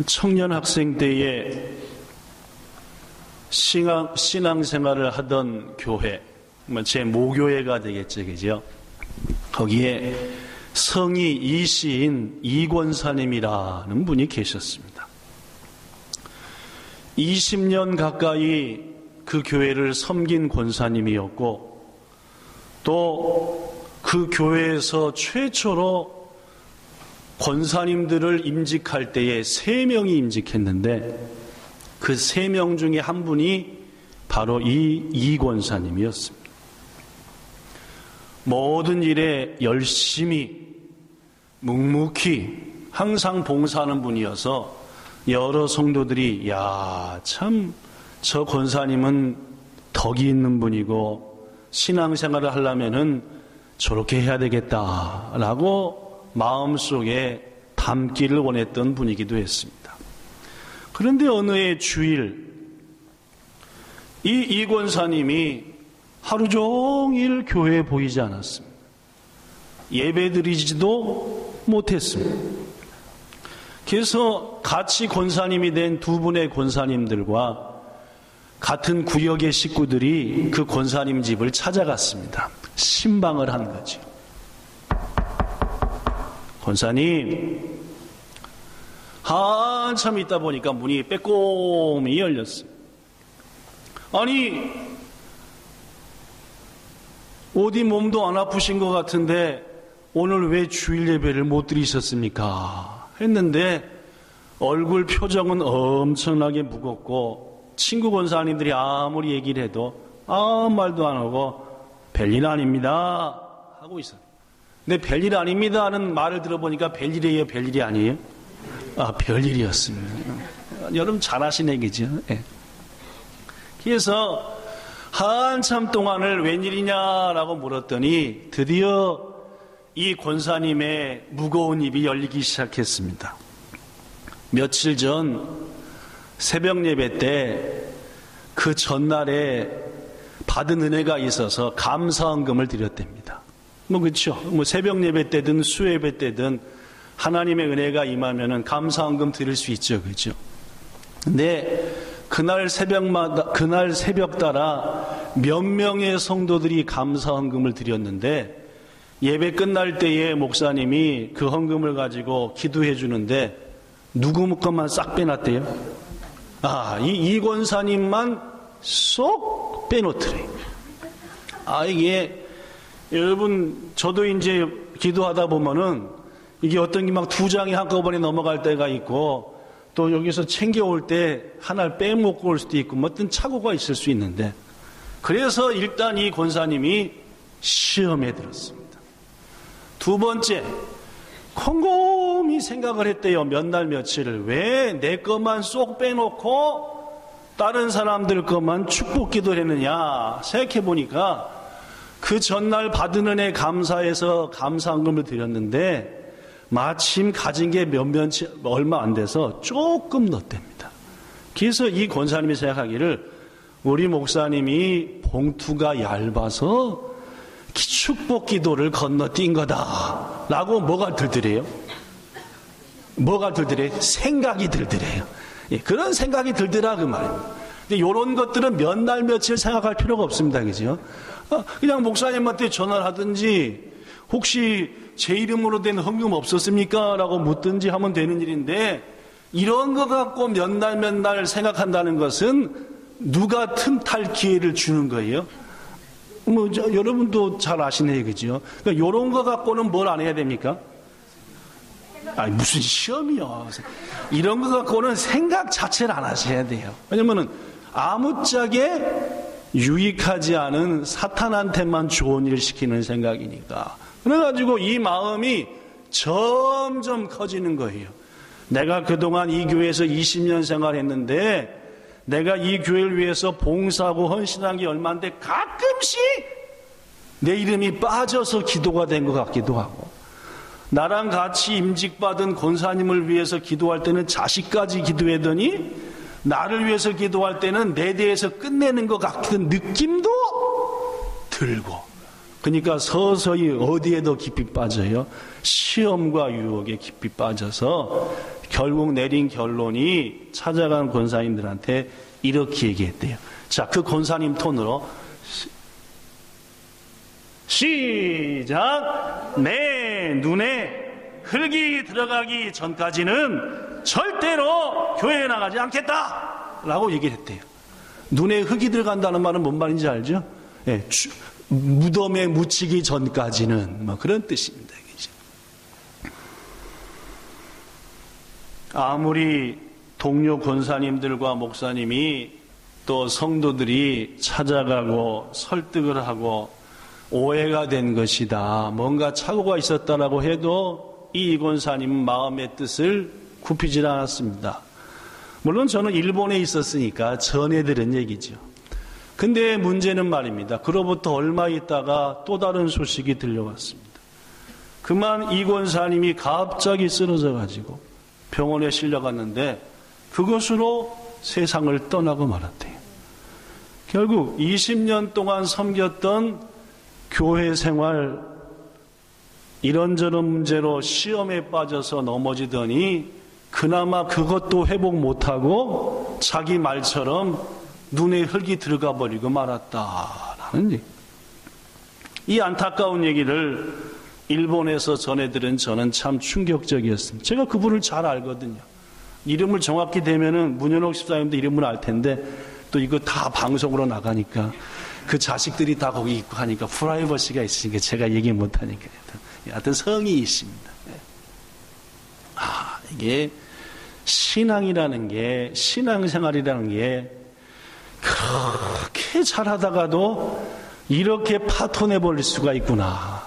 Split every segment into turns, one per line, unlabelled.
청년 학생 때에 신앙생활을 하던 교회, 제 모교회가 되겠죠, 그죠? 거기에 성이 이시인 이권사님이라는 분이 계셨습니다. 20년 가까이 그 교회를 섬긴 권사님이었고, 또 그 교회에서 최초로 권사님들을 임직할 때에 3명이 임직했는데, 그 3명 중에 한 분이 바로 이 권사님이었습니다. 모든 일에 열심히 묵묵히 항상 봉사하는 분이어서 여러 성도들이 참 저 권사님은 덕이 있는 분이고 신앙생활을 하려면은 저렇게 해야 되겠다라고 마음속에 담기를 원했던 분이기도 했습니다. 그런데 어느 해 주일 이 권사님이 하루 종일 교회에 보이지 않았습니다. 예배드리지도 못했습니다. 그래서 같이 권사님이 된 2분의 권사님들과 같은 구역의 식구들이 그 권사님 집을 찾아갔습니다. 신방을 한 거죠. 권사님, 한참 있다 보니까 문이 빼꼼히 열렸어요. 아니, 어디 몸도 안 아프신 것 같은데 오늘 왜 주일 예배를 못 드리셨습니까? 했는데 얼굴 표정은 엄청나게 무겁고, 친구 권사님들이 아무리 얘기를 해도 아무 말도 안 하고 별일 아닙니다 하고 있어요. 근데 별일 아닙니다 하는 말을 들어보니까 별일이에요, 별일이 아니에요? 별일이었습니다. 여러분 잘 아시네, 그죠? 네. 그래서 한참 동안을 웬일이냐라고 물었더니 드디어 이 권사님의 무거운 입이 열리기 시작했습니다. 며칠 전 새벽 예배 때 그 전날에 받은 은혜가 있어서 감사헌금을 드렸답니다. 그렇죠. 새벽 예배 때든 수예배 때든 하나님의 은혜가 임하면은 감사헌금 드릴 수 있죠, 그렇죠. 근데 그날 새벽 따라 몇 명의 성도들이 감사헌금을 드렸는데, 예배 끝날 때에 목사님이 그 헌금을 가지고 기도해 주는데 누구 것만 싹 빼놨대요. 이 권사님만 쏙 빼놓더래. 이게 여러분, 저도 이제 기도하다 보면은 이게 어떤 게 막 2장이 한꺼번에 넘어갈 때가 있고, 또 여기서 챙겨올 때 하나를 빼먹고 올 수도 있고, 어떤 착오가 있을 수 있는데, 그래서 일단 이 권사님이 시험에 들었습니다. 2번째, 곰곰이 생각을 했대요. 몇 날 며칠을. 왜 내 것만 쏙 빼놓고 다른 사람들 것만 축복 기도를 했느냐 생각해 보니까, 그 전날 받은 은혜 감사해서 감사헌금을 드렸는데 마침 가진 게 얼마 안 돼서 조금 넣었답니다. 그래서 이 권사님이 생각하기를, 우리 목사님이 봉투가 얇아서 축복 기도를 건너뛴 거다 라고 뭐가 들더래요? 생각이 들더래요. 그런 생각이 들더라 그 말입니다. 근데 이런 것들은 몇 날 며칠 생각할 필요가 없습니다, 그죠? 그냥 목사님한테 전화를 하든지, 혹시 제 이름으로 된 헌금 없었습니까? 라고 묻든지 하면 되는 일인데, 이런 거 갖고 몇 날 생각한다는 것은 누가 틈탈 기회를 주는 거예요? 여러분도 잘 아시네, 그죠? 그러니까 이런 거 갖고는 뭘 안 해야 됩니까? 무슨 시험이요. 이런 거 갖고는 생각 자체를 안 하셔야 돼요. 왜냐면은 아무짝에 유익하지 않은 사탄한테만 좋은 일을 시키는 생각이니까. 그래가지고 이 마음이 점점 커지는 거예요. 내가 그동안 이 교회에서 20년 생활했는데, 내가 이 교회를 위해서 봉사하고 헌신한 게 얼마인데 가끔씩 내 이름이 빠져서 기도가 된 것 같기도 하고, 나랑 같이 임직받은 권사님을 위해서 기도할 때는 자식까지 기도하더니 나를 위해서 기도할 때는 내 대해서 끝내는 것 같은 느낌도 들고, 그러니까 서서히 어디에 더 깊이 빠져요? 시험과 유혹에 깊이 빠져서 결국 내린 결론이 찾아간 권사님들한테 이렇게 얘기했대요. 자, 그 권사님 톤으로 시작. 내 눈에 흙이 들어가기 전까지는 절대로 교회에 나가지 않겠다 라고 얘기를 했대요. 눈에 흙이 들어간다는 말은 뭔 말인지 알죠? 예, 무덤에 묻히기 전까지는 뭐 그런 뜻입니다. 그죠? 아무리 동료 권사님들과 목사님이 또 성도들이 찾아가고 설득을 하고 오해가 된 것이다, 뭔가 착오가 있었다라고 해도 이 권사님은 마음의 뜻을 굽히질 않았습니다. 물론 저는 일본에 있었으니까 전해 들은 얘기죠. 근데 문제는 말입니다. 그로부터 얼마 있다가 또 다른 소식이 들려왔습니다. 그만 이 권사님이 갑자기 쓰러져 가지고 병원에 실려갔는데 그것으로 세상을 떠나고 말았대요. 결국 20년 동안 섬겼던 교회 생활, 이런저런 문제로 시험에 빠져서 넘어지더니 그나마 그것도 회복 못하고 자기 말처럼 눈에 흙이 들어가 버리고 말았다라는 얘기. 이 안타까운 얘기를 일본에서 전해들은 저는 참 충격적이었습니다. 제가 그분을 잘 알거든요. 이름을 정확히 대면은 문현옥 집사님도 이름을 알 텐데 또 이거 다 방송으로 나가니까 그 자식들이 다 거기 있고 하니까 프라이버시가 있으니까 제가 얘기 못하니까 하여튼 성이 있습니다. 이게 신앙이라는 게, 신앙생활이라는 게 그렇게 잘하다가도 이렇게 파토내버릴 수가 있구나.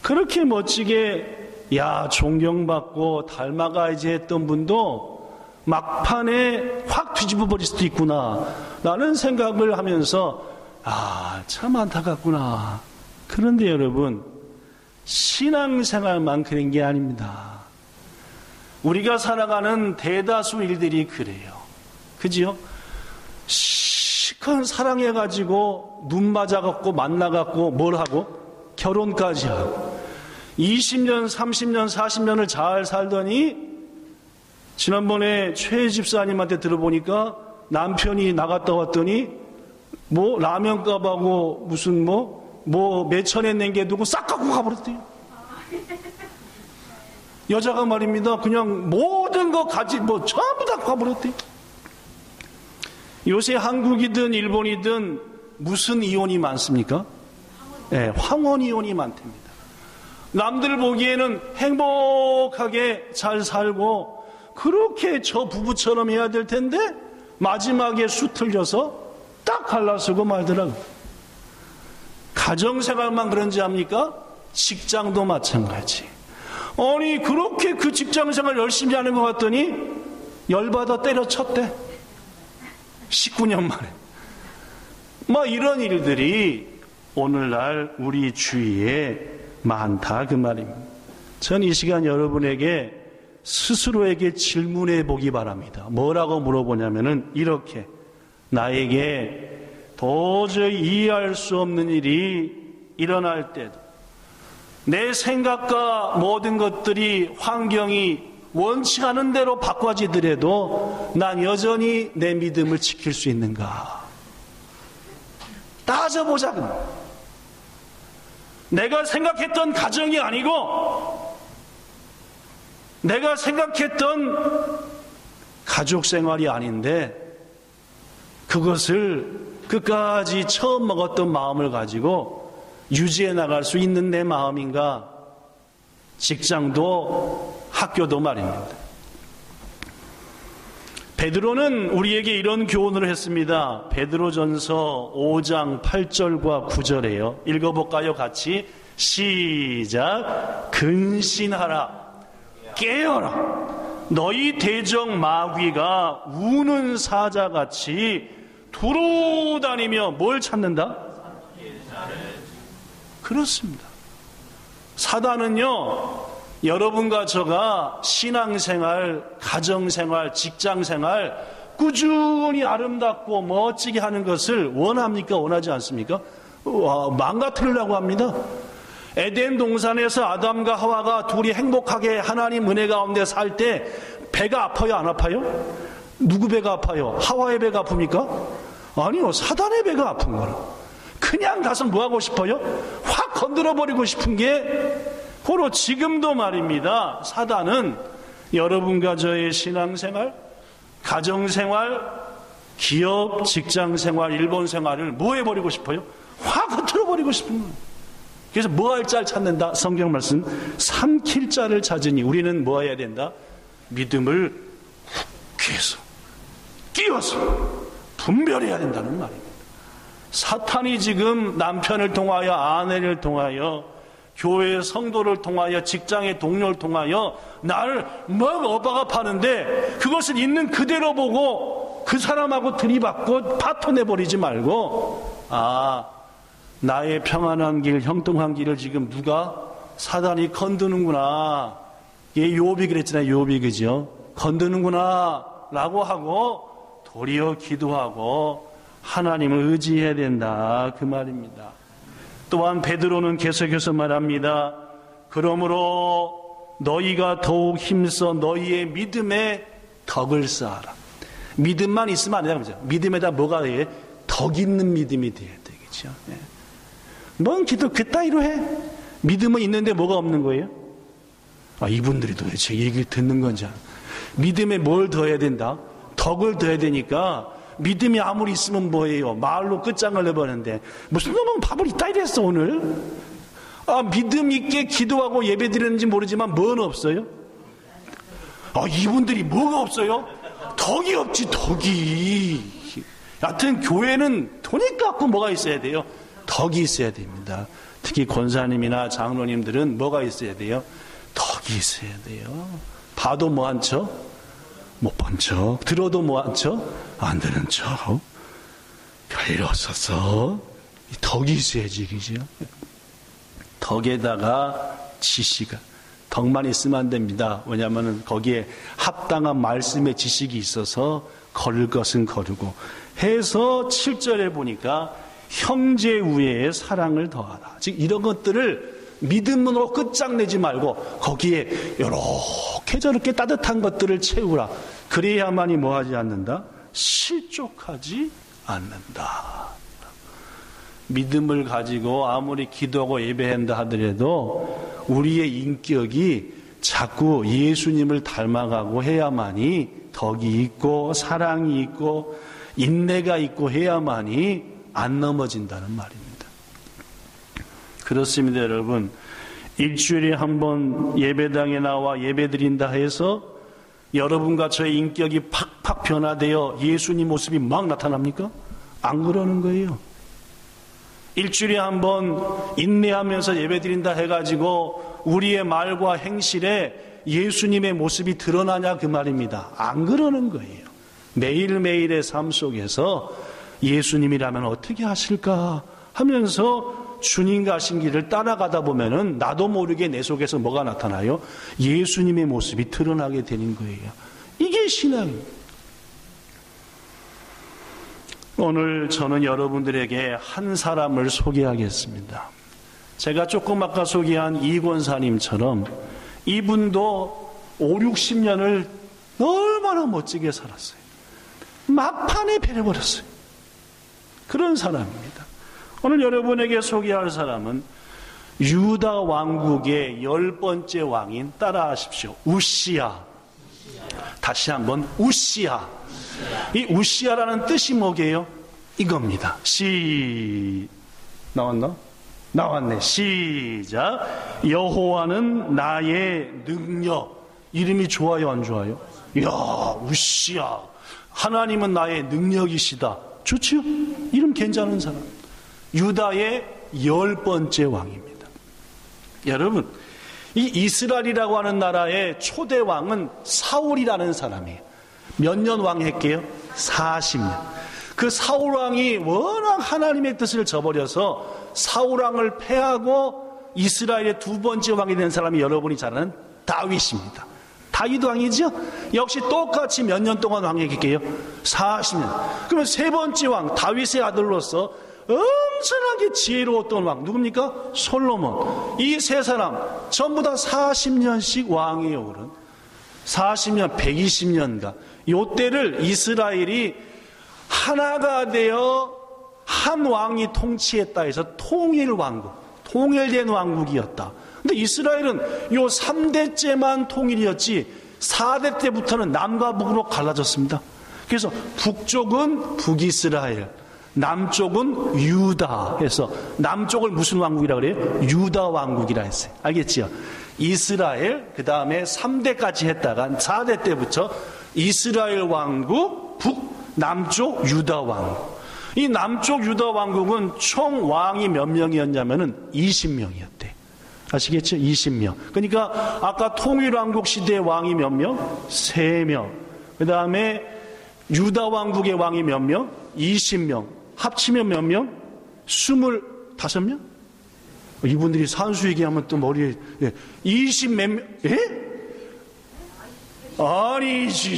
그렇게 멋지게 존경받고 닮아가야지 했던 분도 막판에 확 뒤집어버릴 수도 있구나 라는 생각을 하면서 참 안타깝구나. 그런데 여러분, 신앙생활만 그런 게 아닙니다. 우리가 살아가는 대다수 일들이 그래요. 그지요? 시큰 사랑해가지고 눈 맞아갖고 만나갖고 뭘 하고 결혼까지 하고 20년, 30년, 40년을 잘 살더니 지난번에 최 집사님한테 들어보니까 남편이 나갔다 왔더니 뭐 라면값하고 무슨 뭐 몇천에 낸 게 두고 싹 갖고 가버렸대요. 여자가 말입니다. 그냥 모든 거 전부 다 가버렸대요. 요새 한국이든 일본이든 무슨 이혼이 많습니까? 네, 황혼 이혼이 많답니다. 남들 보기에는 행복하게 잘 살고 그렇게 저 부부처럼 해야 될 텐데 마지막에 수 틀려서 딱 갈라서고 말더라고요. 가정생활만 그런지 압니까? 직장도 마찬가지. 아니 그렇게 그 직장생활 열심히 하는 것 같더니 열받아 때려쳤대. 19년 만에. 이런 일들이 오늘날 우리 주위에 많다 그 말입니다. 전 이 시간 여러분에게 스스로에게 질문해 보기 바랍니다. 뭐라고 물어보냐면은 이렇게, 나에게 도저히 이해할 수 없는 일이 일어날 때도 내 생각과 모든 것들이 환경이 원치 않은 대로 바꿔지더라도 난 여전히 내 믿음을 지킬 수 있는가? 따져보자고. 내가 생각했던 가정이 아니고 내가 생각했던 가족 생활이 아닌데 그것을 끝까지 처음 먹었던 마음을 가지고 유지해 나갈 수 있는 내 마음인가? 직장도 학교도 말입니다. 베드로는 우리에게 이런 교훈을 했습니다. 베드로전서 5장 8절과 9절이에요. 읽어볼까요? 같이 시작. 근신하라, 깨어라. 너희 대적 마귀가 우는 사자같이 두루 다니며 뭘 찾는다? 그렇습니다. 사단은요, 여러분과 저가 신앙생활, 가정생활, 직장생활 꾸준히 아름답고 멋지게 하는 것을 원합니까? 원하지 않습니까? 망가뜨리려고 합니다. 에덴 동산에서 아담과 하와가 둘이 행복하게 하나님 은혜 가운데 살 때 배가 아파요, 안 아파요? 누구 배가 아파요? 하와의 배가 아픕니까? 아니요, 사단의 배가 아픈 거라. 그냥 가서 뭐 하고 싶어요? 확 건드려버리고 싶은 게 바로 지금도 말입니다. 사단은 여러분과 저의 신앙생활, 가정생활, 기업, 직장생활, 일본생활을 뭐 해버리고 싶어요? 확 흐트러버리고 싶은 거예요. 그래서 뭐 할 자를 찾는다? 성경 말씀, 삼킬 자를 찾으니 우리는 뭐 해야 된다? 믿음을 훅해서 끼워서 분별해야 된다는 말입니다. 사탄이 지금 남편을 통하여, 아내를 통하여, 교회 성도를 통하여, 직장의 동료를 통하여 나를 막 억압하는데 그것을 있는 그대로 보고 그 사람하고 들이받고 파토내버리지 말고, 나의 평안한 길, 형통한 길을 지금 누가? 사단이 건드는구나. 예, 요업이 그랬잖아요. 요업이, 그죠? 건드는구나 라고 하고 도리어 기도하고 하나님을 의지해야 된다, 그 말입니다. 또한 베드로는 계속해서 말합니다. 그러므로 너희가 더욱 힘써 너희의 믿음에 덕을 쌓아라. 믿음만 있으면 안 된다고. 믿음에다 뭐가 돼? 덕 있는 믿음이 돼야 되겠죠. 뭔 기도 그따위로 해? 믿음은 있는데 뭐가 없는 거예요? 이분들이 도대체 얘기를 듣는 건지. 믿음에 뭘 더해야 된다? 덕을 더해야 되니까. 믿음이 아무리 있으면 뭐예요? 말로 끝장을 내버렸는데 무슨 놈은 밥을 이따위로 했어 오늘? 믿음 있게 기도하고 예배 드리는지 모르지만 뭐는 없어요? 이분들이 뭐가 없어요? 덕이 없지, 덕이. 여하튼 교회는 돈이 깎고 뭐가 있어야 돼요? 덕이 있어야 됩니다. 특히 권사님이나 장로님들은 뭐가 있어야 돼요? 덕이 있어야 돼요. 봐도 뭐 한 척? 못 본 척. 들어도 뭐 한 척? 안 들은 척. 별일 없었어. 덕이 있어야지, 그죠? 덕에다가 지식을. 덕만 있으면 안 됩니다. 왜냐하면 거기에 합당한 말씀의 지식이 있어서 걸을 것은 거르고 해서 7절에 보니까 형제 우애의 사랑을 더하라. 즉 이런 것들을 믿음으로 끝장내지 말고 거기에 이렇게 저렇게 따뜻한 것들을 채우라. 그래야만이 뭐하지 않는다? 실족하지 않는다. 믿음을 가지고 아무리 기도하고 예배한다 하더라도 우리의 인격이 자꾸 예수님을 닮아가고 해야만이 덕이 있고 사랑이 있고 인내가 있고 해야만이 안 넘어진다는 말입니다. 그렇습니다, 여러분. 일주일에 한 번 예배당에 나와 예배드린다 해서 여러분과 저의 인격이 팍팍 변화되어 예수님 모습이 막 나타납니까? 안 그러는 거예요. 일주일에 한 번 인내하면서 예배드린다 해가지고 우리의 말과 행실에 예수님의 모습이 드러나냐, 그 말입니다. 안 그러는 거예요. 매일매일의 삶 속에서 예수님이라면 어떻게 하실까 하면서 주님 가신 길을 따라가다 보면은 나도 모르게 내 속에서 뭐가 나타나요? 예수님의 모습이 드러나게 되는 거예요. 이게 신앙입니다. 오늘 저는 여러분들에게 한 사람을 소개하겠습니다. 제가 조금 아까 소개한 이권사님처럼 이분도 5, 60년을 얼마나 멋지게 살았어요. 막판에 배려버렸어요. 그런 사람입니다. 오늘 여러분에게 소개할 사람은 유다 왕국의 10번째 왕인, 따라하십시오. 우시야. 다시 한번 우시야. 이 우시야라는 뜻이 뭐게요? 이겁니다. 나왔나? 나왔네. 시작. 여호와는 나의 능력. 이름이 좋아요, 안 좋아요? 이야, 우시야. 하나님은 나의 능력이시다. 좋지요? 이름 괜찮은 사람. 유다의 10번째 왕입니다. 여러분, 이 이스라엘이라고 하는 나라의 초대 왕은 사울이라는 사람이에요. 몇 년 왕했게요? 40년. 그 사울 왕이 워낙 하나님의 뜻을 저버려서 사울 왕을 패하고 이스라엘의 두 번째 왕이 된 사람이 여러분이 잘 아는 다윗입니다. 다윗 왕이죠? 역시 똑같이 몇 년 동안 왕했게요? 40년. 그러면 세 번째 왕, 다윗의 아들로서 엄청나게 지혜로웠던 왕, 누굽니까? 솔로몬. 이 세 사람 전부 다 40년씩 왕위에 오른 40년, 120년간 요 때를 이스라엘이 하나가 되어 한 왕이 통치했다 해서 통일왕국, 통일된 왕국이었다. 근데 이스라엘은 요 3대째만 통일이었지 4대 때부터는 남과 북으로 갈라졌습니다. 그래서 북쪽은 북이스라엘, 남쪽은 유다 해서 남쪽을 무슨 왕국이라 그래요? 유다 왕국이라 했어요. 알겠지요? 이스라엘, 그 다음에 3대까지 했다가 4대 때부터 이스라엘 왕국, 북, 남쪽 유다 왕국. 이 남쪽 유다 왕국은 총 왕이 몇 명이었냐면은 20명이었대. 아시겠죠? 20명. 그러니까 아까 통일왕국 시대의 왕이 몇 명? 3명. 그 다음에 유다 왕국의 왕이 몇 명? 20명. 합치면 몇 명? 25명? 이분들이 산수 얘기하면 또 머리에 20 몇 명? 예? 아니지.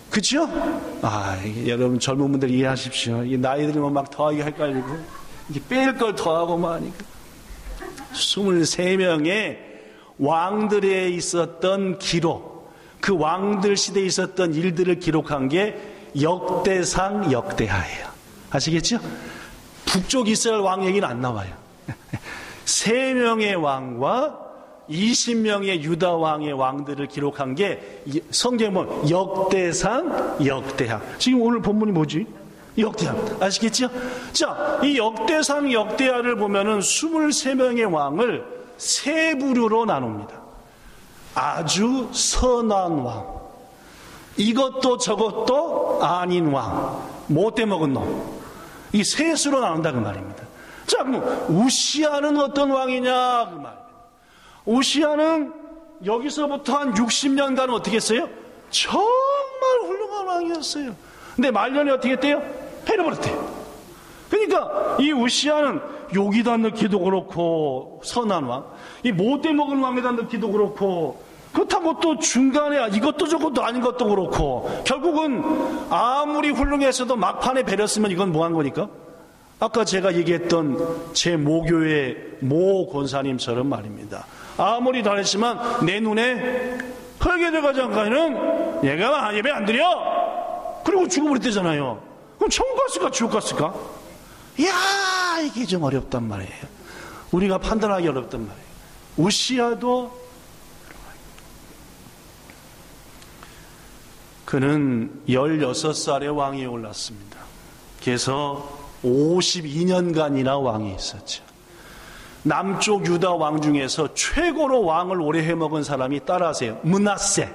그쵸? 여러분 젊은 분들 이해하십시오. 나이 들면 막 더하기 헷갈리고 뺄 걸 더하고 막 하니까 23명의 왕들에 있었던 기록, 그 왕들 시대에 있었던 일들을 기록한 게 역대상 역대하예요. 아시겠죠? 북쪽 이스라엘 왕 얘기는 안 나와요. 3명의 왕과 20명의 유다 왕의 왕들을 기록한 게 성경에 보면 역대상 역대하. 지금 오늘 본문이 뭐지? 역대하. 아시겠죠? 자, 이 역대상 역대하를 보면은 23명의 왕을 세 부류로 나눕니다. 아주 선한 왕, 이것도 저것도 아닌 왕, 못돼 먹은 놈, 이 셋으로 나눈다 그 말입니다. 자, 그럼 우시아는 어떤 왕이냐 그 말. 우시아는 여기서부터 한 60년간 어떻게 했어요? 정말 훌륭한 왕이었어요. 근데 말년에 어떻게 했대요? 패려버렸대요. 그러니까 이 우시아는 욕이다 넣기도 그렇고 선한 왕, 이 못돼 먹은 왕에다 넣기도 그렇고, 그렇다고 또 중간에 이것도 저것도 아닌 것도 그렇고, 결국은 아무리 훌륭했어도 막판에 배렸으면 이건 뭐한 거니까? 아까 제가 얘기했던 제 모교의 모 권사님처럼 말입니다. 아무리 잘했지만 내 눈에 헐게들 장관은 얘가 예배 안 드려, 그리고 죽어버렸대잖아요. 그럼 천국 갔을까 지옥 갔을까? 이야, 이게 좀 어렵단 말이에요. 우리가 판단하기 어렵단 말이에요. 우시아도 그는 16살에 왕위에 올랐습니다. 그래서 52년간이나 왕이 있었죠. 남쪽 유다 왕 중에서 최고로 왕을 오래 해먹은 사람이 따라하세요. 므낫세.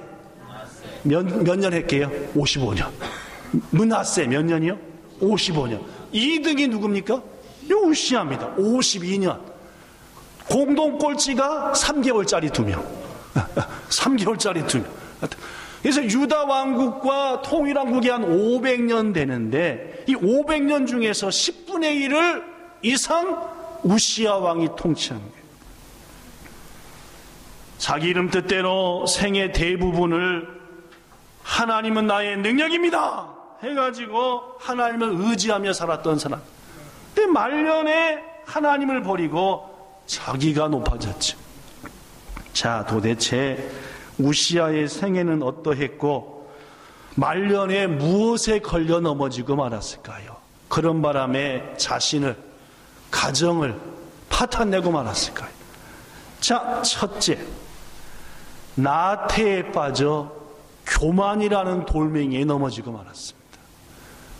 몇 년 했게요? 55년. 므낫세 몇 년이요? 55년. 2등이 누굽니까? 우시아입니다. 52년. 공동 꼴찌가 3개월짜리 2명. 3개월짜리 2명. 그래서 유다 왕국과 통일왕국이 한 500년 되는데, 이 500년 중에서 10분의 1을 이상 우시아 왕이 통치한 거예요. 자기 이름 뜻대로 생의 대부분을 하나님은 나의 능력입니다 해가지고 하나님을 의지하며 살았던 사람. 근데 말년에 하나님을 버리고 자기가 높아졌죠. 자, 도대체 우시아의 생애는 어떠했고 말년에 무엇에 걸려 넘어지고 말았을까요? 그런 바람에 자신을, 가정을 파탄내고 말았을까요? 자, 첫째, 나태에 빠져 교만이라는 돌멩이에 넘어지고 말았습니다.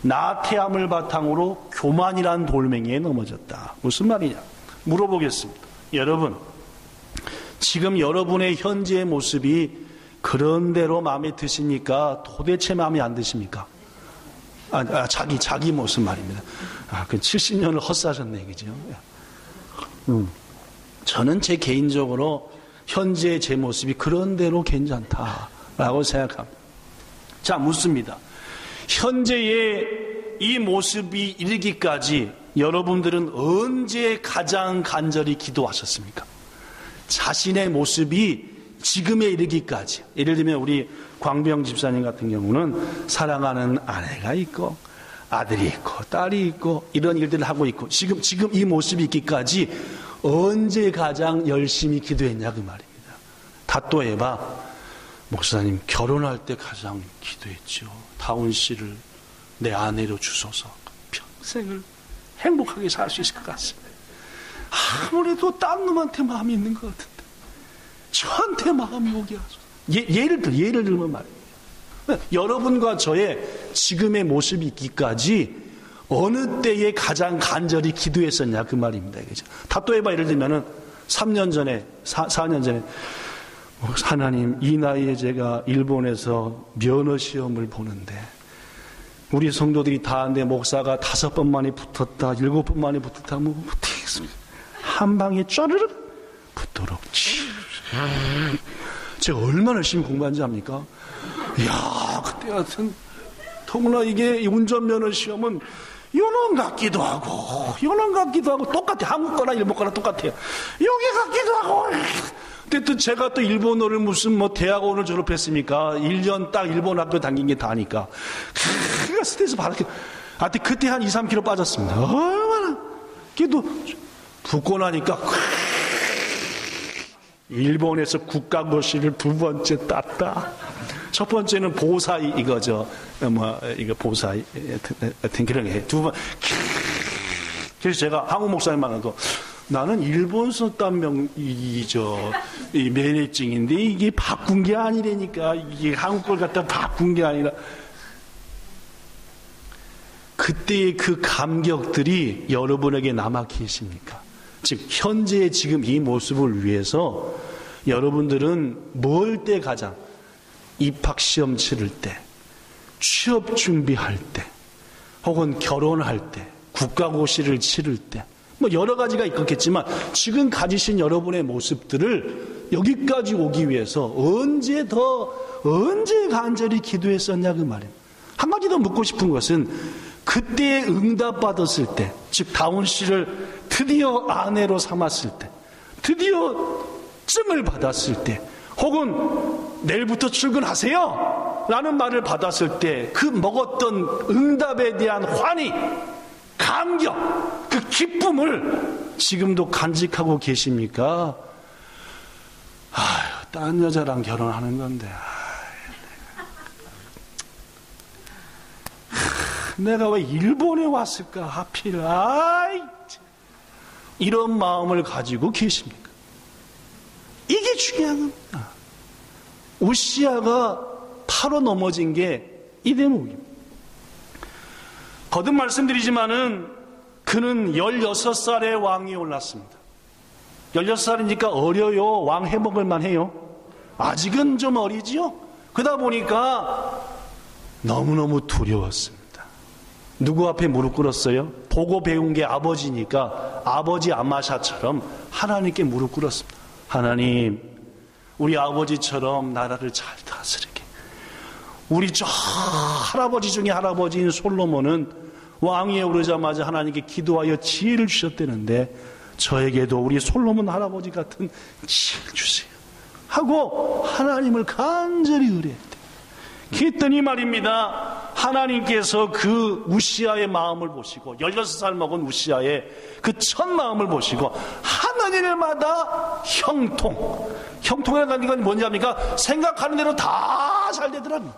나태함을 바탕으로 교만이라는 돌멩이에 넘어졌다. 무슨 말이냐? 물어보겠습니다. 여러분, 지금 여러분의 현재의 모습이 그런대로 마음에 드십니까? 도대체 마음에 안 드십니까? 자기 모습 말입니다. 그 70년을 헛사셨네, 그죠? 저는 제 개인적으로 현재의 제 모습이 그런대로 괜찮다라고 생각합니다. 자, 묻습니다. 현재의 이 모습이 이르기까지 여러분들은 언제 가장 간절히 기도하셨습니까? 자신의 모습이 지금에 이르기까지. 예를 들면 우리 광병 집사님 같은 경우는 사랑하는 아내가 있고 아들이 있고 딸이 있고 이런 일들을 하고 있고 지금 이 모습이 있기까지 언제 가장 열심히 기도했냐 그 말입니다. 다또에바 목사님, 결혼할 때 가장 기도했죠. 다운 씨를 내 아내로 주소서. 평생을 행복하게 살 수 있을 것 같습니다. 아무래도 딴 놈한테 마음이 있는 것 같은데 저한테 마음이 오게 하소서. 예를 들면 말이에요. 여러분과 저의 지금의 모습이 있기까지 어느 때에 가장 간절히 기도했었냐 그 말입니다. 그죠? 다또해봐 예를 들면은 3년 전에 4년 전에 하나님, 이 나이에 제가 일본에서 면허 시험을 보는데 우리 성도들이 다 하는데 목사가 5번 만에 붙었다 7번 만에 붙었다 뭐 못하겠습니다. 한 방에 쩌르륵 붙도록. 제가 얼마나 열심히 공부한지 압니까? 이야, 그때 같은 더구나 이게 운전면허 시험은 요놈 같기도 하고 똑같아. 한국 거나 일본 거나 똑같아요. 여기 같기도 하고. 근데 또 제가 또 일본어를 무슨 뭐 대학원을 졸업했으니까 1년 딱 일본 학교 다닌 게 다니까 그가 스트레스 받았게. 하여튼 그때 한 2, 3kg 빠졌습니다. 얼마나. 그래도 붙고 나니까 일본에서 국가고시를 2번째 땄다. 첫 번째는 보사이 이거죠. 이거 보사이 같은 그런 게 2번. 그래서 제가 한국 목사님 만나도 나는 일본서 딴 이 면허증인데 이게 바꾼 게 아니라니까. 이게 한국 걸 갖다 바꾼 게 아니라. 그때의 그 감격들이 여러분에게 남아 계십니까? 즉 현재의 지금 이 모습을 위해서 여러분들은 뭘 때 가장 입학시험 치를 때, 취업 준비할 때, 혹은 결혼할 때, 국가고시를 치를 때, 뭐 여러 가지가 있겠지만 지금 가지신 여러분의 모습들을 여기까지 오기 위해서 언제 간절히 기도했었냐 그 말이에요. 한 가지 더 묻고 싶은 것은 그때 응답받았을 때, 즉 다운 씨를 드디어 아내로 삼았을 때, 드디어 증을 받았을 때, 혹은 내일부터 출근하세요 라는 말을 받았을 때 그 먹었던 응답에 대한 환희, 감격, 그 기쁨을 지금도 간직하고 계십니까? 아유, 딴 여자랑 결혼하는 건데 내가 왜 일본에 왔을까 하필. 이런 마음을 가지고 계십니까? 이게 중요한 겁니다. 우시야가 파로 넘어진 게 이 대목입니다. 거듭 말씀드리지만은 그는 16살의 왕이 올랐습니다. 16살이니까 어려요. 왕 해먹을만 해요. 아직은 좀 어리지요. 그러다 보니까 너무너무 두려웠습니다. 누구 앞에 무릎 꿇었어요? 보고 배운 게 아버지니까 아버지 아마샤처럼 하나님께 무릎 꿇었습니다. 하나님, 우리 아버지처럼 나라를 잘 다스리게. 우리 저 할아버지 중에 할아버지인 솔로몬은 왕위에 오르자마자 하나님께 기도하여 지혜를 주셨다는데 저에게도 우리 솔로몬 할아버지 같은 지혜를 주세요 하고 하나님을 간절히 의뢰했대. 그랬더니 말입니다, 하나님께서 그 우시야의 마음을 보시고 16살 먹은 우시야의 그 첫 마음을 보시고 하늘마다 형통이라는 건 뭔지 압니까? 생각하는 대로 다 잘 되더랍니다.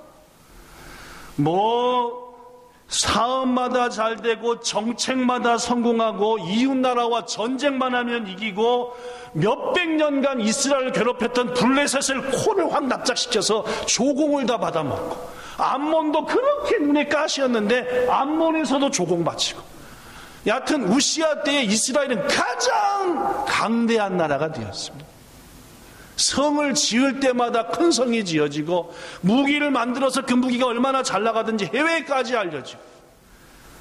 사업마다 잘 되고 정책마다 성공하고 이웃나라와 전쟁만 하면 이기고 몇백 년간 이스라엘을 괴롭혔던 블레셋을 코를 확 납작시켜서 조공을 다 받아먹고, 암몬도 그렇게 눈에 가시였는데 암몬에서도 조공 바치고, 여하튼 우시야 때에 이스라엘은 가장 강대한 나라가 되었습니다. 성을 지을 때마다 큰 성이 지어지고 무기를 만들어서 그 무기가 얼마나 잘 나가든지 해외까지 알려지고,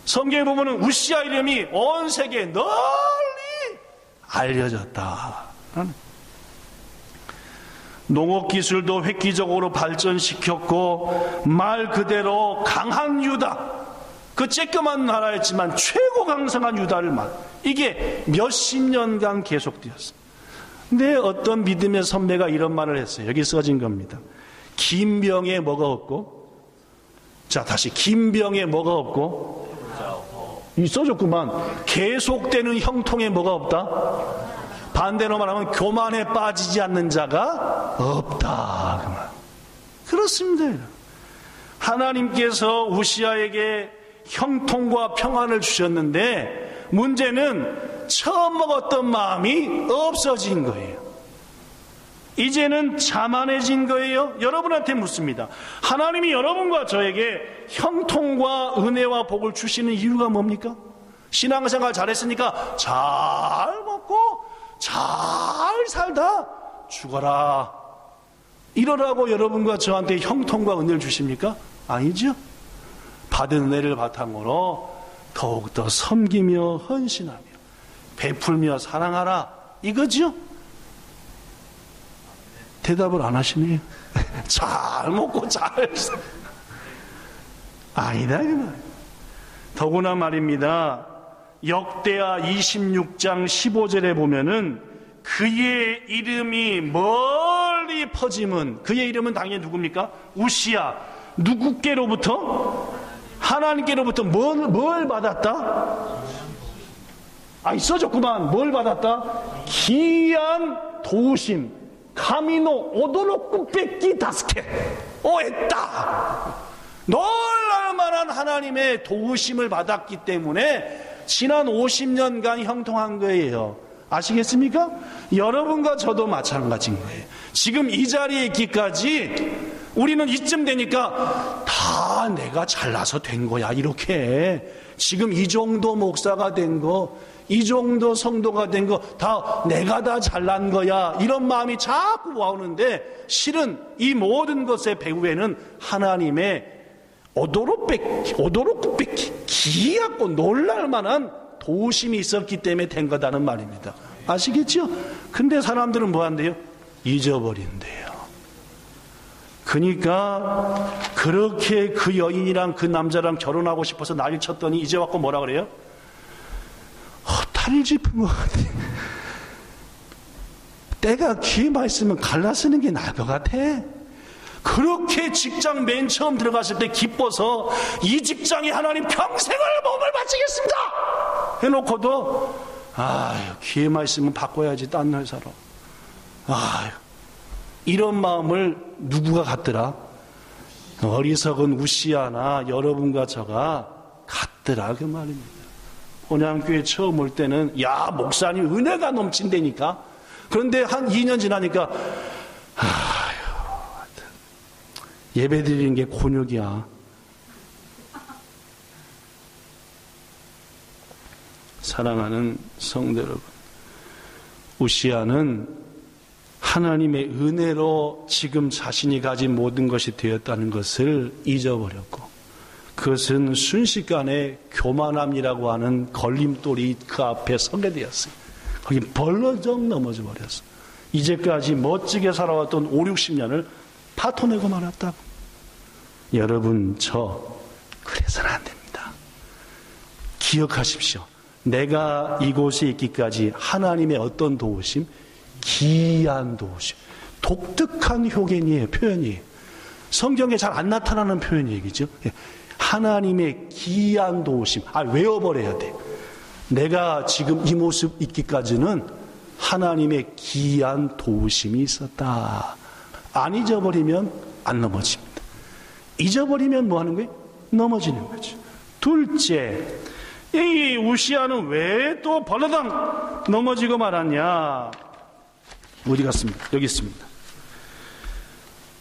성경에 보면은 우시야 이름이 온 세계에 널리 알려졌다. 농업기술도 획기적으로 발전시켰고 말 그대로 강한 유다, 그 쬐끄만 나라였지만 최고 강성한 유다를 이게 몇십 년간 계속되었습니다. 근데 어떤 믿음의 선배가 이런 말을 했어요. 여기 써진 겁니다. 긴 병에 뭐가 없고, 자 다시, 긴 병에 뭐가 없고, 이 써졌구만. 계속되는 형통에 뭐가 없다? 반대로 말하면 교만에 빠지지 않는 자가 없다. 그 말. 그렇습니다. 하나님께서 우시아에게 형통과 평안을 주셨는데 문제는 처음 먹었던 마음이 없어진 거예요. 이제는 자만해진 거예요. 여러분한테 묻습니다. 하나님이 여러분과 저에게 형통과 은혜와 복을 주시는 이유가 뭡니까? 신앙생활 잘했으니까 잘 먹고 잘 살다 죽어라 이러라고 여러분과 저한테 형통과 은혜를 주십니까? 아니죠. 받은 은혜를 바탕으로 더욱더 섬기며 헌신하며 베풀며 사랑하라 이거죠. 대답을 안 하시네요. 잘 먹고 잘 살. 아니다 그 말. 더구나 말입니다. 역대하 26장 15절에 보면은 그의 이름이 멀리 퍼짐은, 그의 이름은 당연히 누굽니까? 우시야. 누구께로부터? 하나님께로부터 뭘 받았다? 써졌구만. 뭘 받았다? 귀한 도우심. 카미노 오도로쿠 뺏기 다스케 했다. 놀랄 만한 하나님의 도우심을 받았기 때문에 지난 50년간 형통한 거예요. 아시겠습니까? 여러분과 저도 마찬가지인 거예요. 지금 이 자리에 있기까지 우리는 이쯤 되니까 다 내가 잘나서 된 거야. 이렇게 지금 이 정도 목사가 된 거, 이 정도 성도가 된 거 다 내가 다 잘난 거야. 이런 마음이 자꾸 와오는데 실은 이 모든 것의 배후에는 하나님의 오도로꾸 뺏기 기약고 놀랄만한 도우심이 있었기 때문에 된 거다는 말입니다. 아시겠죠? 근데 사람들은 뭐 한대요? 잊어버린대요. 그러니까 그렇게 그 여인이랑 그 남자랑 결혼하고 싶어서 난리 쳤더니 이제 왔고 뭐라 그래요? 탈을 짚은 것 같아. 때가 기회만 있으면 갈라 쓰는 게 나을 것 같아. 그렇게 직장 맨 처음 들어갔을 때 기뻐서 이 직장에 하나님 평생을 몸을 바치겠습니다 해놓고도 기회만 있으면 바꿔야지 딴 회사로. 이런 마음을 누구가 갖더라? 어리석은 우시아나 여러분과 저가 갖더라 그 말입니다. 본향교회 처음 올 때는 목사님 은혜가 넘친다니까. 그런데 한 2년 지나니까 예배 드리는 게 곤욕이야. 사랑하는 성도 여러분, 우시아는 하나님의 은혜로 지금 자신이 가진 모든 것이 되었다는 것을 잊어버렸고, 그것은 순식간에 교만함이라고 하는 걸림돌이 그 앞에 서게 되었어요. 거기 벌러덩 넘어져 버렸어. 이제까지 멋지게 살아왔던 5, 60년을 파토내고 말았다고. 여러분, 저 그래서는 안 됩니다. 기억하십시오. 내가 이곳에 있기까지 하나님의 어떤 도우심? 기이한 도우심. 독특한 효견이에요. 표현이에요. 성경에 잘 안 나타나는 표현 얘기죠. 하나님의 기이한 도우심. 외워버려야 돼. 내가 지금 이 모습 있기까지는 하나님의 기이한 도우심이 있었다. 안 잊어버리면 안 넘어집니다. 잊어버리면 뭐 하는 거예요? 넘어지는 거죠. 둘째, 이 우시아는 왜 또 벌러덩 넘어지고 말았냐? 어디 갔습니까? 여기 있습니다.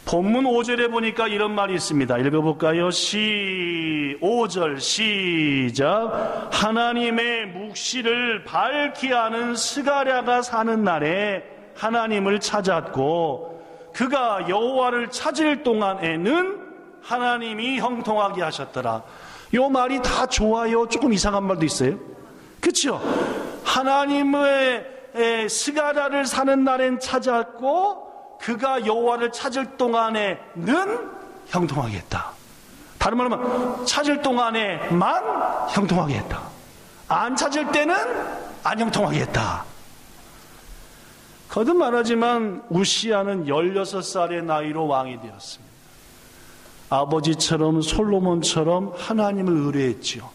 본문 5절에 보니까 이런 말이 있습니다. 읽어볼까요? 5절 시작. 하나님의 묵시를 밝히 아는 스가랴가 사는 날에 하나님을 찾았고 그가 여호와를 찾을 동안에는 하나님이 형통하게 하셨더라. 요 말이 다 좋아요. 조금 이상한 말도 있어요. 그렇죠? 하나님의 스가랴를 사는 날엔 찾았고 그가 여호와를 찾을 동안에는 형통하게 했다. 다른 말로 하면 찾을 동안에만 형통하게 했다. 안 찾을 때는 안 형통하게 했다. 거듭 말하지만 우시아는 16살의 나이로 왕이 되었습니다. 아버지처럼 솔로몬처럼 하나님을 의뢰했지요.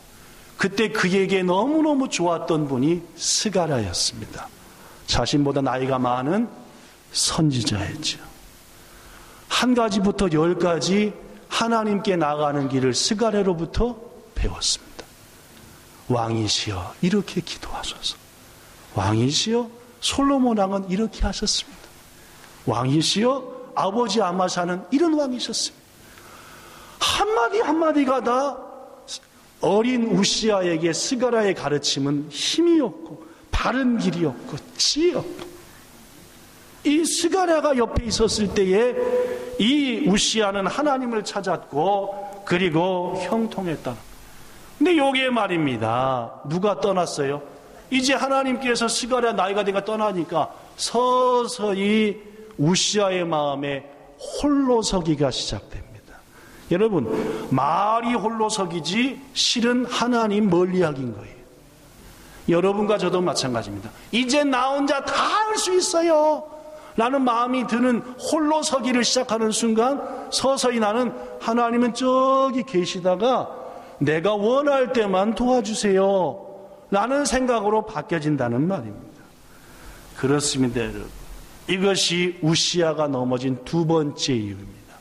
그때 그에게 너무너무 좋았던 분이 스가랴였습니다. 자신보다 나이가 많은 선지자였죠. 한 가지부터 10가지 하나님께 나가는 길을 스가랴로부터 배웠습니다. 왕이시여 이렇게 기도하소서. 왕이시여 솔로몬 왕은 이렇게 하셨습니다. 왕이시여 아버지 아마샤는 이런 왕이셨습니다. 한마디 한마디가 다 어린 우시아에게 스가랴의 가르침은 힘이 없고 바른 길이 없고 지혜 없고, 이 스가랴가 옆에 있었을 때에 이 우시아는 하나님을 찾았고 그리고 형통했다. 근데 요게 말입니다. 누가 떠났어요? 이제 하나님께서 스가랴 나이가 되가 떠나니까 서서히 우시아의 마음에 홀로서기가 시작됩니다. 여러분, 말이 홀로서기지 실은 하나님 멀리하기인 거예요. 여러분과 저도 마찬가지입니다. 이제 나 혼자 다 할 수 있어요 라는 마음이 드는 홀로서기를 시작하는 순간 서서히 나는 하나님은 저기 계시다가 내가 원할 때만 도와주세요 라는 생각으로 바뀌어진다는 말입니다. 그렇습니다, 여러분. 이것이 우시아가 넘어진 두 번째 이유입니다.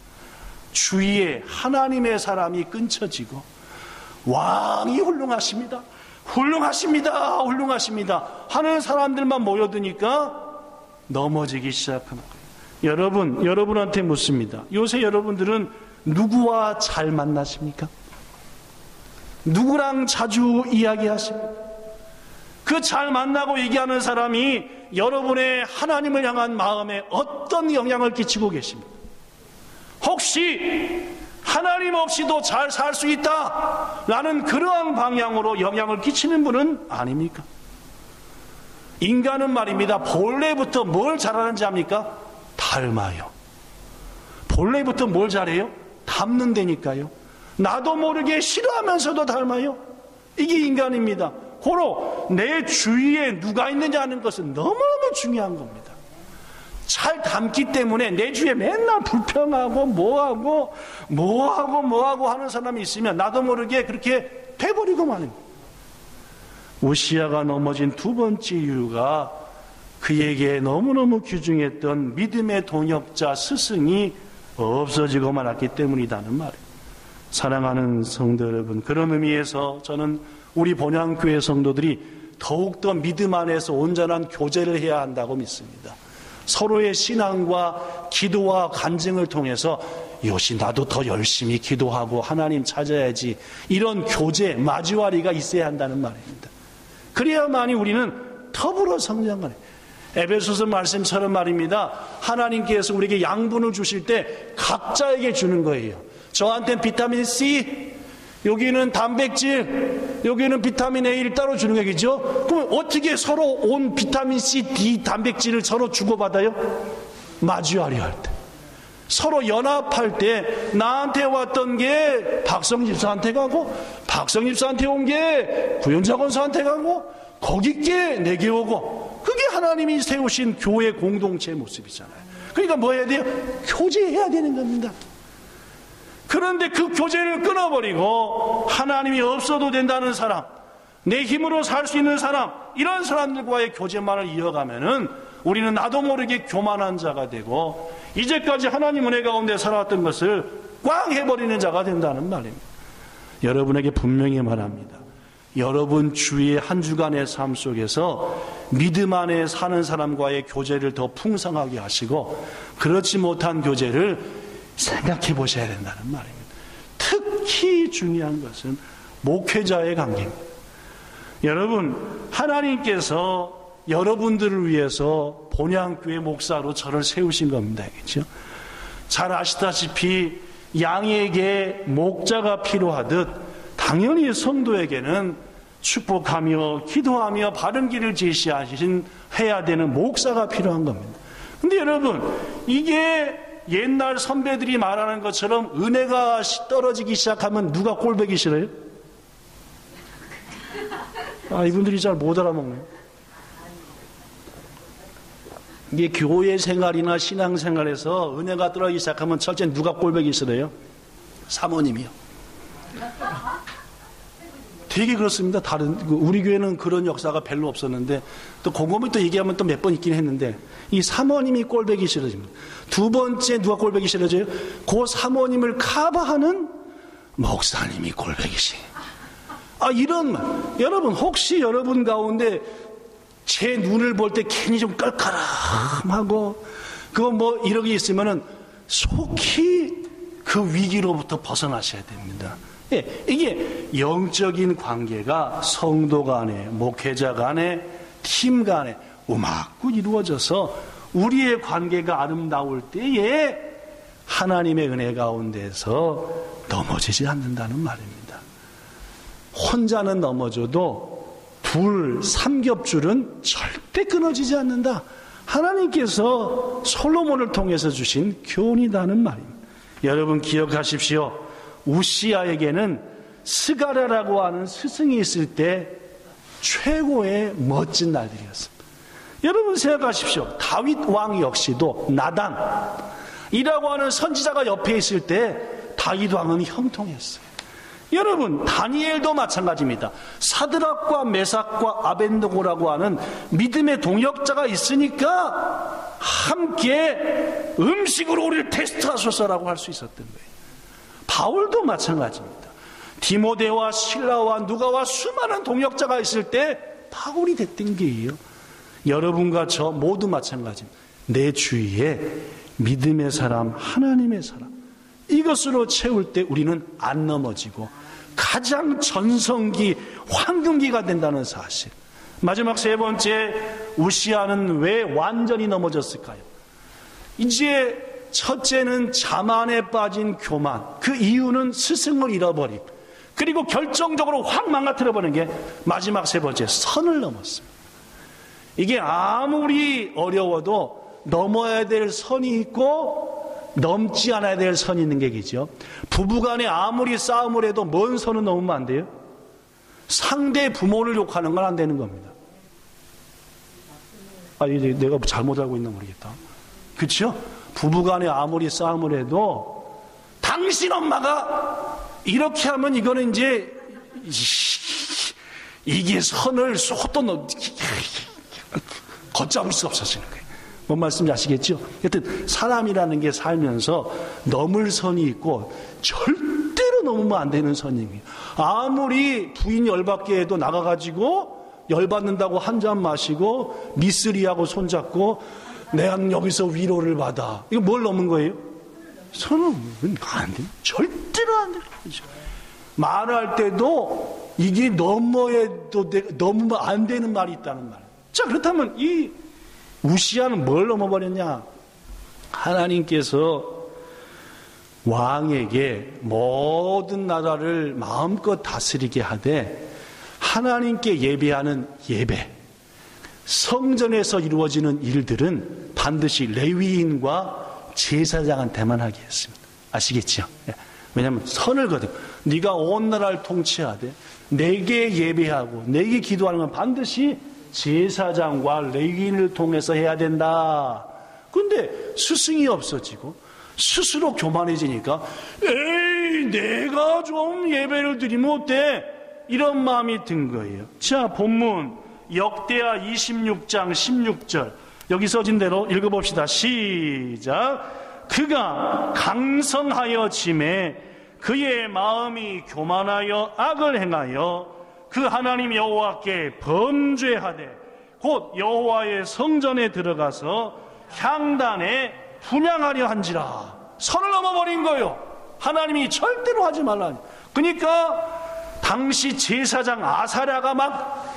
주위에 하나님의 사람이 끊쳐지고 왕이 훌륭하십니다, 훌륭하십니다, 훌륭하십니다 하는 사람들만 모여드니까 넘어지기 시작하는 거예요. 여러분한테 묻습니다. 요새 여러분들은 누구와 잘 만나십니까? 누구랑 자주 이야기하십니까? 그 잘 만나고 얘기하는 사람이 여러분의 하나님을 향한 마음에 어떤 영향을 끼치고 계십니까? 혹시 하나님 없이도 잘 살 수 있다라는 그러한 방향으로 영향을 끼치는 분은 아닙니까? 인간은 말입니다, 본래부터 뭘 잘하는지 압니까? 닮아요. 본래부터 뭘 잘해요? 닮는다니까요. 나도 모르게 싫어하면서도 닮아요. 이게 인간입니다. 고로 내 주위에 누가 있느냐 하는 것은 너무너무 중요한 겁니다. 잘 닮기 때문에 내 주위에 맨날 불평하고 뭐하고 하는 사람이 있으면 나도 모르게 그렇게 돼버리고 마는 거예요. 우시아가 넘어진 두 번째 이유가 그에게 너무너무 귀중했던 믿음의 동역자 스승이 없어지고 말았기 때문이라는 말이에요. 사랑하는 성도 여러분, 그런 의미에서 저는 우리 본향교회 성도들이 더욱더 믿음 안에서 온전한 교제를 해야 한다고 믿습니다. 서로의 신앙과 기도와 간증을 통해서 요시 나도 더 열심히 기도하고 하나님 찾아야지, 이런 교제, 마주와리가 있어야 한다는 말입니다. 그래야만이 우리는 더불어 성장하는, 에베소서 말씀처럼 말입니다. 하나님께서 우리에게 양분을 주실 때 각자에게 주는 거예요. 저한테는 비타민 C, 여기는 단백질, 여기는 비타민 A를 따로 주는 얘기죠. 그럼 어떻게 서로 온 비타민 C, D, 단백질을 서로 주고받아요? 마주하려 할 때, 서로 연합할 때 나한테 왔던 게 박성 집사한테 가고, 박성 집사한테 온 게 구현자 권사한테 가고, 거기께 내게 오고, 그게 하나님이 세우신 교회 공동체의 모습이잖아요. 그러니까 뭐 해야 돼요? 교제해야 되는 겁니다. 그런데 그 교제를 끊어버리고 하나님이 없어도 된다는 사람, 내 힘으로 살 수 있는 사람, 이런 사람들과의 교제만을 이어가면은 우리는 나도 모르게 교만한 자가 되고 이제까지 하나님 은혜 가운데 살아왔던 것을 꽝 해버리는 자가 된다는 말입니다. 여러분에게 분명히 말합니다. 여러분 주위의 한 주간의 삶 속에서 믿음 안에 사는 사람과의 교제를 더 풍성하게 하시고, 그렇지 못한 교제를 생각해 보셔야 된다는 말입니다. 특히 중요한 것은 목회자의 관계입니다. 여러분, 하나님께서 여러분들을 위해서 본향교회 목사로 저를 세우신 겁니다. 그렇죠? 잘 아시다시피 양에게 목자가 필요하듯 당연히 성도에게는 축복하며 기도하며 바른 길을 제시하신 해야 되는 목사가 필요한 겁니다. 근데 여러분, 이게 옛날 선배들이 말하는 것처럼 은혜가 떨어지기 시작하면 누가 꼴보기 싫어요? 이분들이 잘 못 알아먹네요. 이게 교회 생활이나 신앙 생활에서 은혜가 떨어지기 시작하면 첫째 누가 꼴보기 싫어요? 사모님이요. 되게 그렇습니다. 우리 교회는 그런 역사가 별로 없었는데, 또 곰곰이 또 얘기하면 또 몇 번 있긴 했는데, 이 사모님이 꼴보기 싫어집니다. 두 번째 누가 꼴보기 싫어져요? 그 사모님을 커버하는 목사님이 꼴보기 싫어. 이런 말. 여러분, 혹시 여러분 가운데 제 눈을 볼 때 괜히 좀 깔깔함하고, 그거 뭐 이런 게 있으면은 속히 그 위기로부터 벗어나셔야 됩니다. 예, 이게 영적인 관계가 성도 간에, 목회자 간에, 팀 간에 우막고 이루어져서 우리의 관계가 아름다울 때에 하나님의 은혜 가운데서 넘어지지 않는다는 말입니다. 혼자는 넘어져도 삼겹줄은 절대 끊어지지 않는다. 하나님께서 솔로몬을 통해서 주신 교훈이라는 말입니다. 여러분 기억하십시오. 우시아에게는 스가랴라고 하는 스승이 있을 때 최고의 멋진 날들이었습니다. 여러분 생각하십시오. 다윗 왕 역시도 나단이라고 하는 선지자가 옆에 있을 때 다윗 왕은 형통했어요. 여러분 다니엘도 마찬가지입니다. 사드락과 메삭과 아벤느고라고 하는 믿음의 동역자가 있으니까 함께 음식으로 우리를 테스트하소서라고 할 수 있었던 거예요. 바울도 마찬가지입니다. 디모데와 실라와 누가와 수많은 동역자가 있을 때 바울이 됐던 게예요. 여러분과 저 모두 마찬가지입니다. 내 주위에 믿음의 사람, 하나님의 사람, 이것으로 채울 때 우리는 안 넘어지고 가장 전성기, 황금기가 된다는 사실. 마지막 세 번째, 우시아는 왜 완전히 넘어졌을까요? 이제 첫째는 자만에 빠진 교만, 그 이유는 스승을 잃어버림, 그리고 결정적으로 확 망가뜨려버리는 게 마지막 세 번째, 선을 넘었습니다. 이게 아무리 어려워도 넘어야 될 선이 있고 넘지 않아야 될 선이 있는 게겠죠. 부부간에 아무리 싸움을 해도 뭔 선은 넘으면 안 돼요? 상대 부모를 욕하는 건 안 되는 겁니다. 이제 내가 잘못 알고 있나 모르겠다. 그렇죠? 부부간에 아무리 싸움을 해도 당신 엄마가 이렇게 하면 이거는 이제 이게 선을 쏟아 걷잡을 수 없어지는 거예요. 뭔 말씀인지 아시겠죠? 하여튼 사람이라는 게 살면서 넘을 선이 있고 절대로 넘으면 안 되는 선이 있어요. 아무리 부인이 열받게 해도 나가가지고 열받는다고 한 잔 마시고 미쓰리하고 손잡고 내가 여기서 위로를 받아. 이거 뭘 넘은 거예요? 선은 안 돼. 절대로 안 되는 거죠. 말할 때도 이게 넘으면 안 되는 말이 있다는 말. 자, 그렇다면 이 우시아는 뭘 넘어버렸냐? 하나님께서 왕에게 모든 나라를 마음껏 다스리게 하되 하나님께 예배하는 예배, 성전에서 이루어지는 일들은 반드시 레위인과 제사장한테만 하게 했습니다. 아시겠죠? 왜냐하면 선을 거두고 네가 온 나라를 통치하되 내게 예배하고 내게 기도하는 건 반드시 제사장과 레위인을 통해서 해야 된다. 그런데 스승이 없어지고 스스로 교만해지니까 에이 내가 좀 예배를 드리면 어때? 이런 마음이 든 거예요. 자, 본문 역대하 26장 16절 여기 써진 대로 읽어봅시다. 시작. 그가 강성하여 짐에 그의 마음이 교만하여 악을 행하여 그 하나님 여호와께 범죄하되 곧 여호와의 성전에 들어가서 향단에 분향하려 한지라. 선을 넘어버린 거예요. 하나님이 절대로 하지 말라니. 그러니까 당시 제사장 아사랴가 막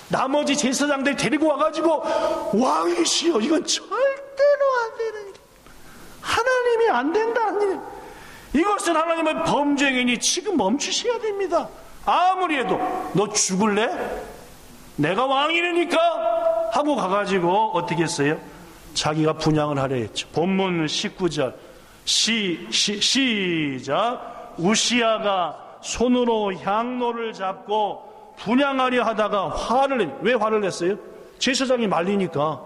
나머지 제사장들 데리고 와가지고 왕이시여 이건 절대로 안 되는 일, 하나님이 안 된다는 일, 이것은 하나님의 범죄이니 지금 멈추셔야 됩니다. 아무리 해도 너 죽을래? 내가 왕이니까 하고 가가지고 어떻게 했어요? 자기가 분향을 하려 했죠. 본문 19절 시작. 우시아가 손으로 향로를 잡고 분향하려 하다가 왜 화를 냈어요? 제사장이 말리니까.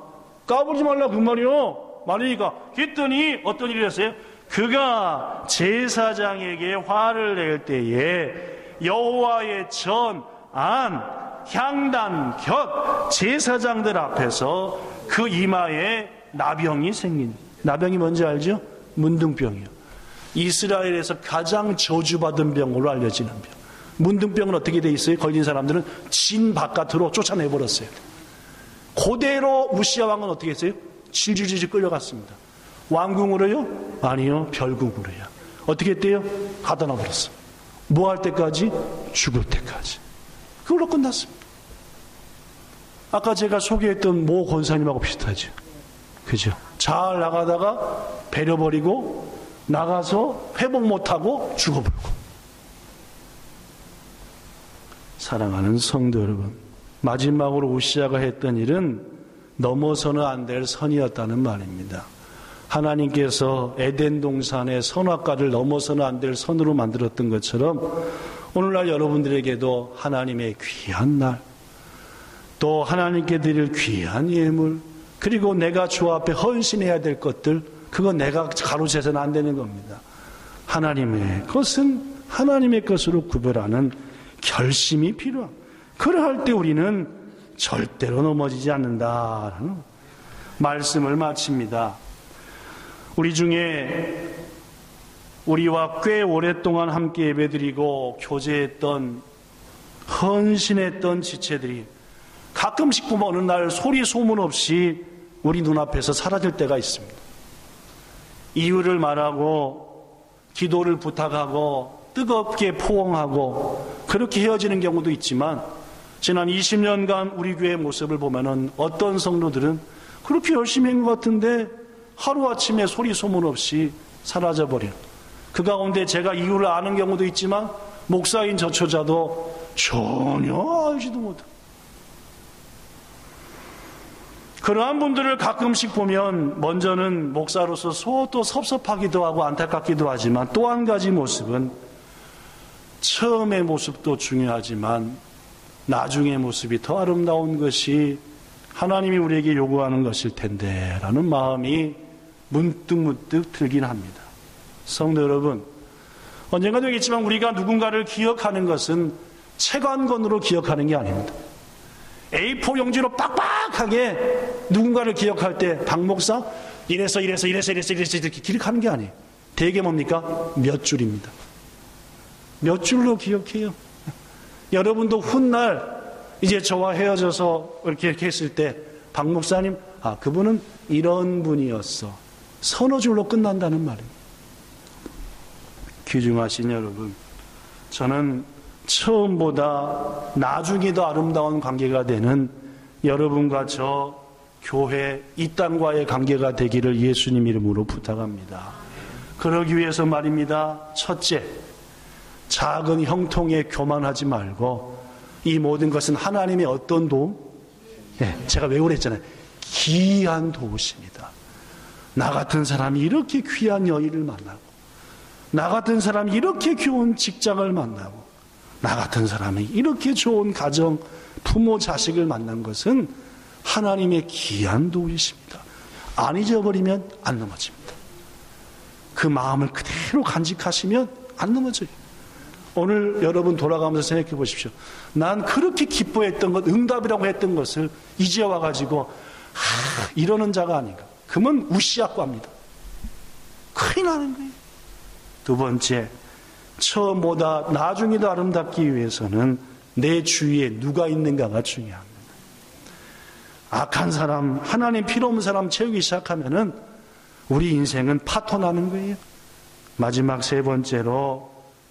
까불지 말라 그 말이요. 말리니까. 그랬더니 어떤 일을 했어요? 그가 제사장에게 화를 낼 때에 여호와의 전 안, 향단, 곁 제사장들 앞에서 그 이마에 나병이 생긴, 나병이 뭔지 알죠? 문둥병이요. 이스라엘에서 가장 저주받은 병으로 알려지는 병. 문둥병은 어떻게 돼 있어요? 걸린 사람들은 진 바깥으로 쫓아내버렸어요. 그대로 우시야 왕은 어떻게 했어요? 질질질 끌려갔습니다. 왕궁으로요? 아니요, 별궁으로요. 어떻게 했대요? 가다 놔버렸어. 뭐 할 때까지? 죽을 때까지. 그걸로 끝났습니다. 아까 제가 소개했던 모 권사님하고 비슷하죠. 그죠? 잘 나가다가 배려버리고 나가서 회복 못하고 죽어버리고. 사랑하는 성도 여러분, 마지막으로 우시야가 했던 일은 넘어서는 안 될 선이었다는 말입니다. 하나님께서 에덴 동산의 선악과를 넘어서는 안 될 선으로 만들었던 것처럼 오늘날 여러분들에게도 하나님의 귀한 날, 또 하나님께 드릴 귀한 예물, 그리고 내가 주 앞에 헌신해야 될 것들, 그거 내가 가로채서는 안 되는 겁니다. 하나님의 것은 하나님의 것으로 구별하는 결심이 필요합니다. 그럴 때 우리는 절대로 넘어지지 않는다라는 말씀을 마칩니다. 우리 중에 우리와 꽤 오랫동안 함께 예배드리고 교제했던, 헌신했던 지체들이 가끔씩 보면 어느 날 소리 소문 없이 우리 눈앞에서 사라질 때가 있습니다. 이유를 말하고 기도를 부탁하고 뜨겁게 포옹하고 그렇게 헤어지는 경우도 있지만, 지난 20년간 우리 교회의 모습을 보면은 어떤 성도들은 그렇게 열심히 한 것 같은데 하루아침에 소리 소문 없이 사라져버려요. 그 가운데 제가 이유를 아는 경우도 있지만 목사인 저처자도 전혀 알지도 못해요. 그러한 분들을 가끔씩 보면 먼저는 목사로서 또 섭섭하기도 하고 안타깝기도 하지만, 또 한 가지 모습은 처음의 모습도 중요하지만 나중의 모습이 더 아름다운 것이 하나님이 우리에게 요구하는 것일 텐데 라는 마음이 문득문득 들긴 합니다. 성도 여러분, 언젠가 되겠지만 우리가 누군가를 기억하는 것은 책 한 권으로 기억하는 게 아닙니다. A4 용지로 빡빡하게 누군가를 기억할 때 박 목사 이래서 이렇게 기록하는 게 아니에요. 대개 뭡니까? 몇 줄입니다. 몇 줄로 기억해요. 여러분도 훗날 이제 저와 헤어져서 이렇게 했을 때 박 목사님, 그분은 이런 분이었어. 서너 줄로 끝난다는 말입니다. 귀중하신 여러분, 저는 처음보다 나중이 더 아름다운 관계가 되는 여러분과 저 교회 이 땅과의 관계가 되기를 예수님 이름으로 부탁합니다. 그러기 위해서 말입니다. 첫째, 작은 형통에 교만하지 말고 이 모든 것은 하나님의 어떤 도움? 제가 왜 그랬잖아요. 귀한 도우십니다. 나 같은 사람이 이렇게 귀한 여인을 만나고, 나 같은 사람이 이렇게 좋은 직장을 만나고, 나 같은 사람이 이렇게 좋은 가정, 부모, 자식을 만난 것은 하나님의 귀한 도우십니다. 안 잊어버리면 안 넘어집니다. 그 마음을 그대로 간직하시면 안 넘어져요. 오늘 여러분 돌아가면서 생각해 보십시오. 난 그렇게 기뻐했던 것, 응답이라고 했던 것을 이제 와가지고 이러는 자가 아닌가. 그러면 우시약과입니다. 큰일 나는 거예요. 두 번째, 처음보다 나중이 더 아름답기 위해서는 내 주위에 누가 있는가가 중요합니다. 악한 사람, 하나님 필요 없는 사람 채우기 시작하면은 우리 인생은 파토나는 거예요. 마지막 세 번째로,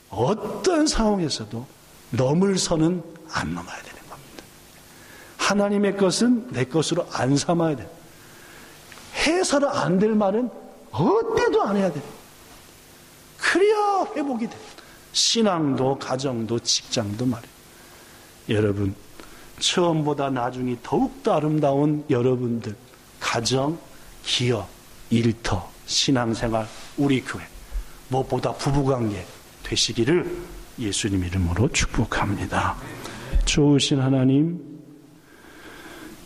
어떤 상황에서도 넘을 선은 안 넘어야 되는 겁니다. 하나님의 것은 내 것으로 안 삼아야 돼요. 해서는 안 될 말은 어때도 안 해야 돼요. 그래야 회복이 돼요. 신앙도 가정도 직장도 말이에요. 여러분, 처음보다 나중이 더욱더 아름다운 여러분들, 가정, 기업, 일터, 신앙생활, 우리 교회, 무엇보다 부부관계 되시기를 예수님 이름으로 축복합니다. 좋으신 하나님,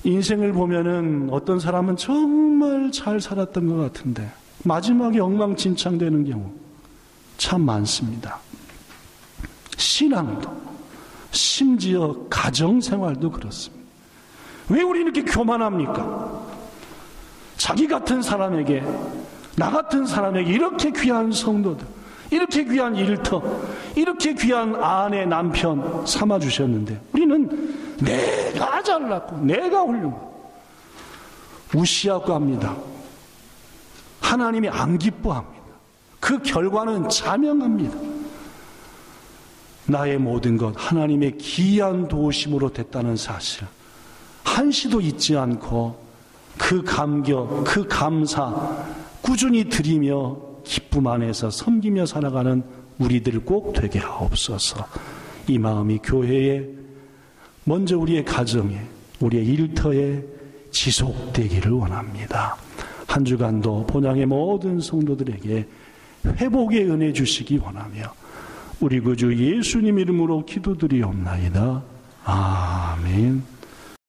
인생을 보면은 어떤 사람은 정말 잘 살았던 것 같은데 마지막에 엉망진창되는 경우 참 많습니다. 신앙도 심지어 가정생활도 그렇습니다. 왜 우리는 이렇게 교만합니까? 자기 같은 사람에게, 나 같은 사람에게 이렇게 귀한 성도들, 이렇게 귀한 일터, 이렇게 귀한 아내, 남편 삼아주셨는데 우리는 내가 잘났고 내가 훌륭하고 무시하고 합니다. 하나님이 안 기뻐합니다. 그 결과는 자명합니다. 나의 모든 것 하나님의 기이한 도우심으로 됐다는 사실 한시도 잊지 않고 그 감격, 그 감사 꾸준히 드리며 기쁨 안에서 섬기며 살아가는 우리들 꼭 되게 하옵소서. 이 마음이 교회에, 먼저 우리의 가정에, 우리의 일터에 지속되기를 원합니다. 한 주간도 본향의 모든 성도들에게 회복의 은혜 주시기 원하며 우리 구주 예수님 이름으로 기도드리옵나이다. 아멘.